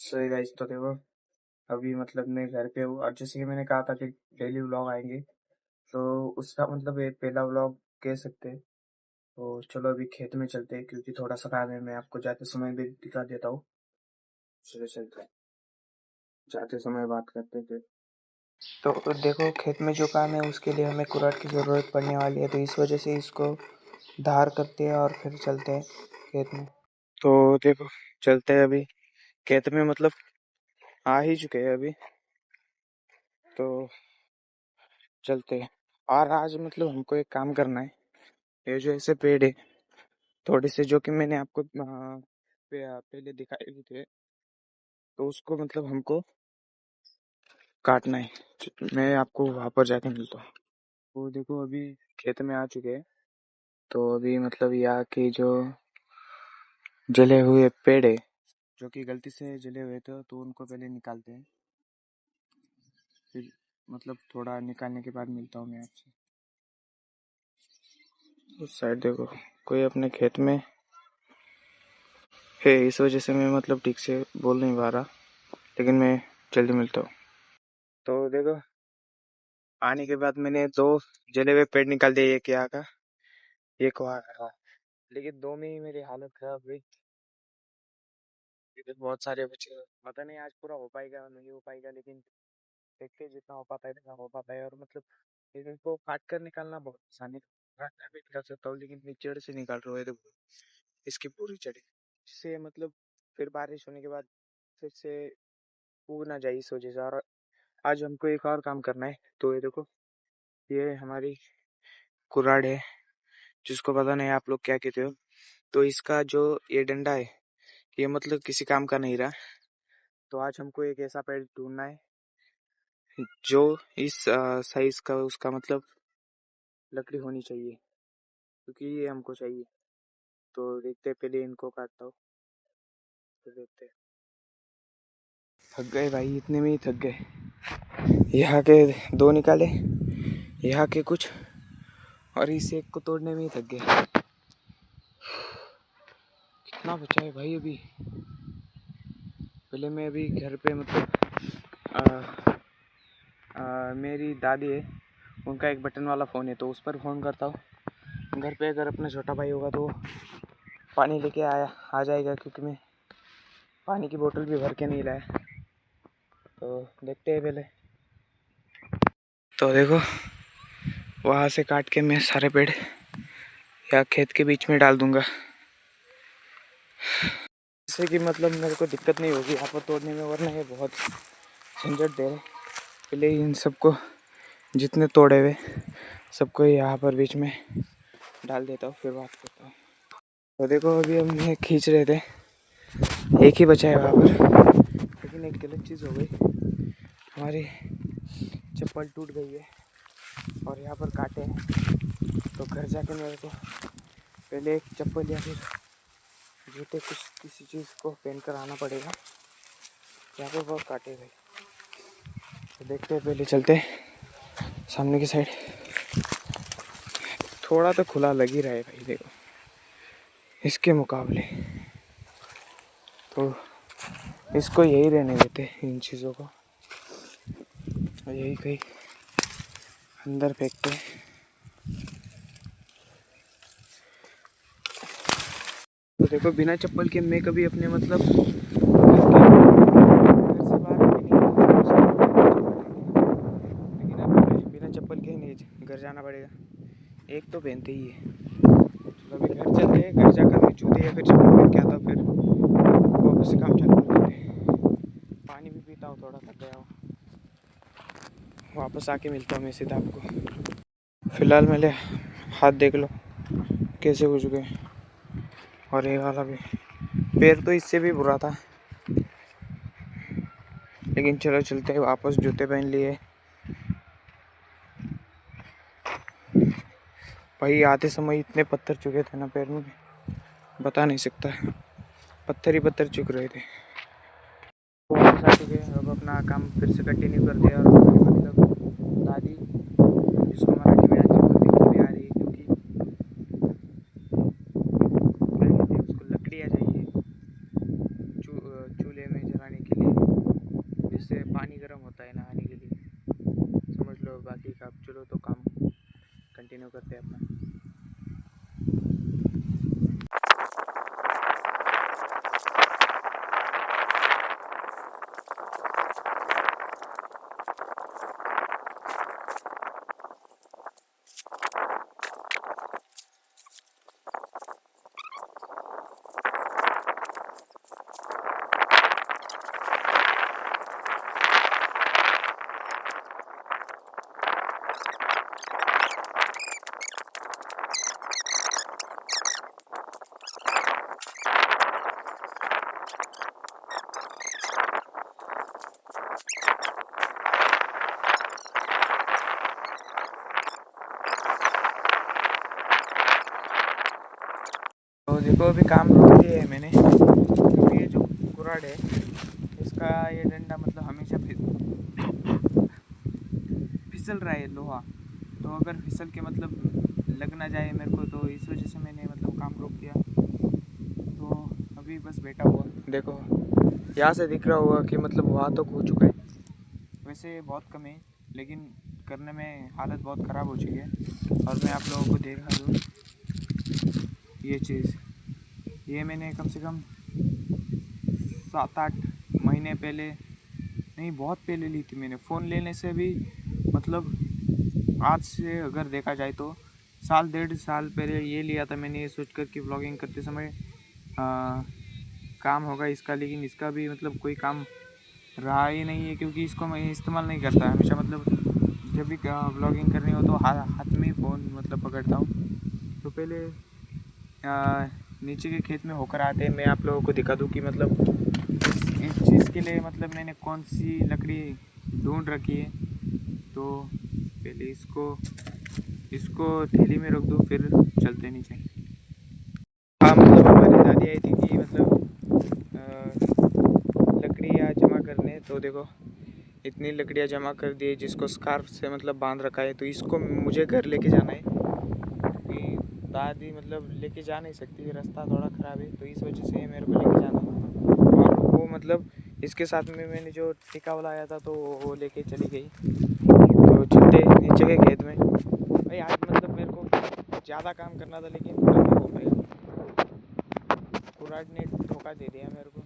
सही गाइस। तो देखो, अभी मतलब मैं घर पे हूँ और जैसे कि मैंने कहा था कि डेली व्लॉग आएंगे, तो उसका मतलब ये पहला व्लॉग कह सकते हैं। तो चलो अभी खेत में चलते हैं क्योंकि थोड़ा सा काम है, मैं आपको जाते समय भी दिखा देता हूँ। चलो चलते हैं, जाते समय बात करते थे। तो देखो, खेत में जो काम है उसके लिए हमें कुराट की ज़रूरत पड़ने वाली है, तो इस वजह से इसको धार करते हैं और फिर चलते हैं खेत में। तो देखो, चलते हैं अभी खेत में, मतलब आ ही चुके हैं अभी, तो चलते हैं। और आज मतलब हमको एक काम करना है। ये जो ऐसे पेड़ है थोड़े से, जो कि मैंने आपको पहले दिखाए भी थे, तो उसको मतलब हमको काटना है। मैं आपको वहां पर जाके मिलता हूँ। तो देखो, अभी खेत में आ चुके हैं। तो अभी मतलब यहाँ के जो जले हुए पेड़ है, जो कि गलती से जले हुए थे, तो उनको पहले निकालते हैं। फिर मतलब थोड़ा निकालने के बाद मिलता हूँ मैं आपसे। उस साइड देखो, कोई अपने खेत में है, इस वजह से मैं मतलब ठीक से बोल नहीं पा रहा, लेकिन मैं जल्दी मिलता हूँ। तो देखो, आने के बाद मैंने दो जले हुए पेड़ निकाल दिए, एक यहाँ का एक वहाँ का, लेकिन दो में ही मेरी हालत खराब हुई। इधर बहुत सारे बच्चे, पता नहीं आज पूरा हो पाएगा नहीं हो पाएगा, लेकिन देखते हैं, जितना हो पाता है इतना हो पाता है। और मतलब इनको काट कर निकालना बहुत आसानी, काटना भी निकाल सकता हूँ, लेकिन मैं जड़ से निकाल रहा हूँ। देखो, इसकी पूरी जड़ें, जिससे मतलब फिर बारिश होने के बाद फिर से उग ना जाए, इस वजह से। और आज हमको एक और काम करना है। तो ये देखो, ये हमारी कुराड़ है, जिसको पता नहीं आप लोग क्या कहते हो। तो इसका जो ये डंडा है, ये मतलब किसी काम का नहीं रहा। तो आज हमको एक ऐसा पेड़ ढूंढना है जो इस साइज का, उसका मतलब लकड़ी होनी चाहिए, क्योंकि ये हमको चाहिए। तो देखते हैं, पहले इनको काटता हूँ, तो देखते हैं। थक गए भाई, इतने में ही थक गए। यहाँ के दो निकाले, यहाँ के कुछ, और इस एक को तोड़ने में ही थक गए। कितना बचा है भाई अभी। पहले मैं अभी घर पे मतलब मेरी दादी है, उनका एक बटन वाला फ़ोन है, तो उस पर फ़ोन करता हूँ। घर पे अगर अपना छोटा भाई होगा तो पानी लेके आ जाएगा, क्योंकि मैं पानी की बोतल भी भर के नहीं लाया। तो देखते हैं पहले। तो देखो, वहाँ से काट के मैं सारे पेड़ या खेत के बीच में डाल दूंगा, जिससे कि मतलब मेरे को दिक्कत नहीं होगी यहाँ पर तोड़ने में, वरना ये बहुत झंझट दे रहे। पहले इन सबको, जितने तोड़े हुए सबको यहाँ पर बीच में डाल देता हूँ, फिर बात करता हूँ। तो देखो, अभी हम ये खींच रहे थे, एक ही बचा है वहाँ पर, लेकिन एक गलत चीज़ हो गई, हमारी चप्पल टूट गई है और यहाँ पर काटे हैं। तो घर जाके मेरे को पहले एक चप्पल या फिर जूते, कुछ किसी चीज़ को पहन कर आना पड़ेगा। यहाँ पर बहुत काटे भाई। तो देखते हैं, पहले चलते हैं सामने की साइड। थोड़ा तो खुला लग ही रहा है भाई, देखो इसके मुकाबले। तो इसको यही रहने देते, इन चीज़ों को यही कहीं अंदर फेंकते हैं। तो देखो, बिना चप्पल के मैं कभी अपने मतलब घर से बाहर कभी नहीं निकला, लेकिन अब बिना चप्पल के ही नहीं घर जाना पड़ेगा। एक तो पहनते ही है। तो अभी घर चलते हैं, घर जाकर मैं जूते या फिर चप्पल पहन के आता हूँ, फिर वापस से काम चालू करते हैं। पानी भी पीता हूँ, थोड़ा थक गया हूँ। वापस आके मिलता हूँ मैं सीधा आपको। फिलहाल मेरे हाथ देख लो कैसे हो चुके हैं, और ये वाला भी पैर तो इससे भी बुरा था, लेकिन चलो चलते हैं वापस। जूते पहन लिए भाई, आते समय इतने पत्थर चुके थे ना पैर में, बता नहीं सकता। पत्थर ही पत्थर चुक रहे थे। वापस आ चुके हैं, अब अपना काम फिर से कंटिन्यू करते हैं। और मतलब दादी, जिसको मराठी में अच्छी बोलते भी आ रही है, क्योंकि उसको लकड़ियाँ चाहिए चूल्हे में जलाने के देखो अभी काम रोक दिया है मैंने, क्योंकि ये जो कुराड है इसका ये डंडा मतलब हमेशा फिसल रहा है लोहा, तो अगर फिसल के मतलब लग ना जाए मेरे को, तो इस वजह से मैंने मतलब काम रोक दिया। तो अभी बस बैठा हुआ, देखो यहाँ से दिख रहा होगा कि मतलब वहाँ तक हो चुका है, वैसे बहुत कम है लेकिन करने में हालत बहुत ख़राब हो चुकी है। और मैं आप लोगों को देखा दूँ ये चीज़, ये मैंने कम से कम 7-8 महीने पहले, नहीं बहुत पहले ली थी मैंने। फ़ोन लेने से भी मतलब आज से अगर देखा जाए तो साल 1.5 साल पहले ये लिया था मैंने, ये सोच कर कि व्लॉगिंग करते समय काम होगा इसका, लेकिन इसका भी मतलब कोई काम रहा ही नहीं है, क्योंकि इसको मैं इस्तेमाल नहीं करता हमेशा। मतलब जब भी व्लॉगिंग करनी हो तो हाथ में ही फ़ोन मतलब पकड़ता हूँ। तो पहले नीचे के खेत में होकर आते मैं आप लोगों को दिखा दूँ कि मतलब इस चीज़ के लिए मतलब मैंने कौन सी लकड़ी ढूंढ रखी है। तो पहले इसको इसको थैली में रख दूँ, फिर चलते नीचे। हाँ मतलब हमारी दादी आई थी कि मतलब लकड़ियाँ जमा करने, तो देखो इतनी लकड़ियाँ जमा कर दी जिसको स्कार्फ से मतलब बांध रखा है। तो इसको मुझे घर लेके जाना है, क्योंकि दादी मतलब लेके जा नहीं सकती, रास्ता थोड़ा ख़राब है, तो इस वजह से मेरे को लेके जाना है। और वो मतलब इसके साथ में मैंने जो टिका वाला आया था तो वो लेके चली गई। तो चलते नीचे के खेत में। भाई आज मतलब मेरे को ज़्यादा काम करना था लेकिन नहीं हो पाया, कुराड ने धोखा दे दिया मेरे को।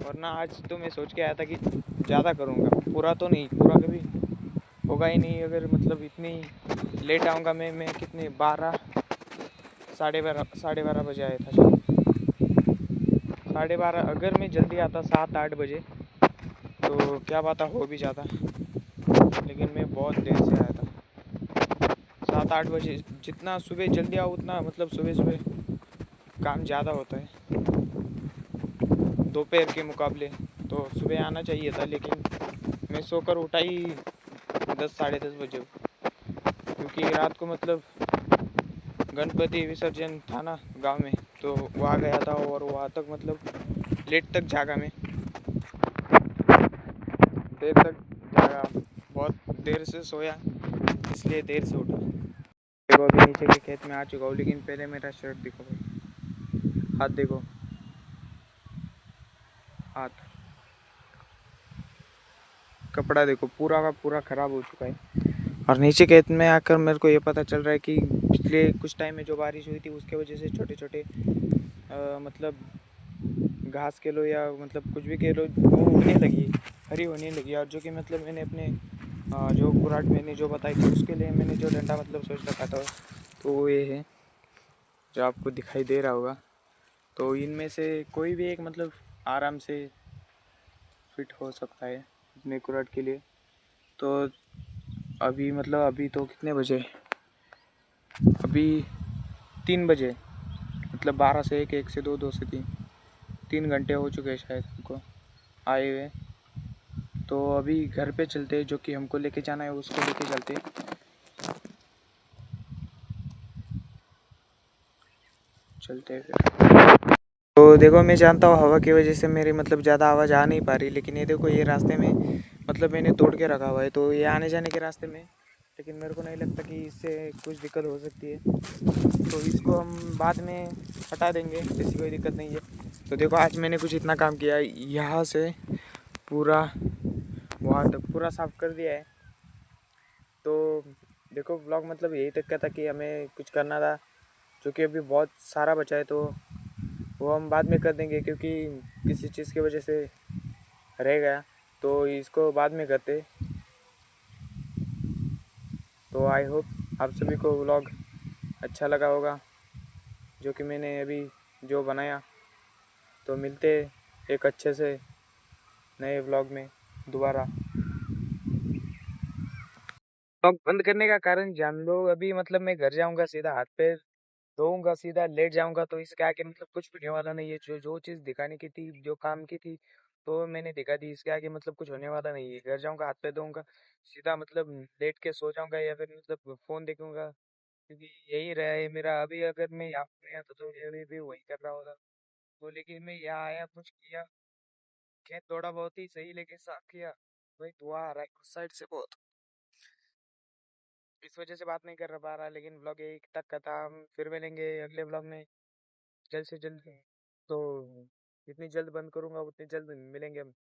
वरना आज तो मैं सोच के आया था कि ज़्यादा करूँगा, पूरा तो नहीं, पूरा कभी होगा ही नहीं। अगर मतलब इतनी लेट आऊँगा मैं कितने 12 साढ़े बारह बजे आया था शायद, 12:30। अगर मैं जल्दी आता 7-8 बजे तो क्या बात हो भी जाता, लेकिन मैं बहुत देर से आया था। 7-8 बजे, जितना सुबह जल्दी आओ उतना मतलब सुबह सुबह काम ज़्यादा होता है दोपहर के मुकाबले। तो सुबह आना चाहिए था, लेकिन मैं सोकर उठा ही 10-10:30 बजे, क्योंकि रात को मतलब गणपति विसर्जन था ना गांव में, तो वहाँ गया था और वहाँ तक मतलब लेट तक जागा मैं, देर तक जागा, बहुत देर से सोया, इसलिए देर से उठा। देखो अभी नीचे के खेत में आ चुका हूँ, लेकिन पहले मेरा शर्ट देखो भाई, हाथ देखो, हाथ कपड़ा देखो पूरा का पूरा ख़राब हो चुका है। और नीचे खेत में आकर मेरे को ये पता चल रहा है कि पिछले कुछ टाइम में जो बारिश हुई थी उसके वजह से छोटे छोटे मतलब घास के लो या मतलब कुछ भी कह लो, वो उगने लगी, हरी होने लगी। और जो कि मतलब मैंने अपने जो कुराट मैंने जो बताई थी उसके लिए मैंने जो डंडा मतलब सोच रखा था, तो वो ये है जो आपको दिखाई दे रहा होगा। तो इनमें से कोई भी एक मतलब आराम से फिट हो सकता है अपने कुराट के लिए। तो अभी मतलब अभी तो कितने बजे, अभी 3 बजे, मतलब 12 से 1, 1 से 2, 2 से 3, 3 घंटे हो चुके हैं शायद हमको आए हुए। तो अभी घर पे चलते, जो कि हमको लेके जाना है उसको लेके चलते, चलते फिर। तो देखो मैं जानता हूँ हवा की वजह से मेरी मतलब ज़्यादा आवाज़ आ नहीं पा रही, लेकिन ये देखो ये रास्ते में मतलब मैंने तोड़ के रखा हुआ है, तो ये आने जाने के रास्ते में, लेकिन मेरे को नहीं लगता कि इससे कुछ दिक्कत हो सकती है। तो इसको हम बाद में हटा देंगे, ऐसी कोई दिक्कत नहीं है। तो देखो आज मैंने कुछ इतना काम किया है, यहाँ से पूरा वहाँ तक पूरा साफ कर दिया है। तो देखो ब्लॉग मतलब यही तक का था कि हमें कुछ करना था, जो कि अभी बहुत सारा बचा है, तो वो हम बाद में कर देंगे, क्योंकि किसी चीज़ की वजह से रह गया, तो इसको बाद में करते। तो आई होप आप सभी को व्लॉग अच्छा लगा होगा, जो कि मैंने अभी जो बनाया। तो मिलते एक अच्छे से नए व्लॉग में दोबारा। व्लॉग बंद करने का कारण जान लो, अभी मतलब मैं घर जाऊंगा सीधा हाथ पैर धोऊंगा, सीधा लेट जाऊंगा, तो इसके आगे मतलब कुछ भी होने वाला नहीं है। जो जो चीज़ दिखाने की थी, जो काम की थी, तो मैंने दिखा दी। इसके आगे मतलब कुछ होने वाला नहीं है। घर जाऊंगा, हाथ पैर धोऊंगा, सीधा मतलब लेट के सो जाऊंगा, या फिर मतलब फ़ोन देखूंगा, क्योंकि यही रहा है मेरा। अभी अगर मैं यहाँ पे आया तो अभी भी वही कर रहा होता। तो लेकिन मैं यहाँ आया, कुछ किया, खेत थोड़ा बहुत ही सही लेके साफ किया, वही धुआं आ रहा है उस साइड से बहुत। इस वजह से बात नहीं कर पा रहा। लेकिन ब्लॉग एक तक का था, हम फिर मिलेंगे अगले ब्लॉग में जल्द से जल्द। तो जितनी जल्द बंद करूंगा उतनी जल्द मिलेंगे हम।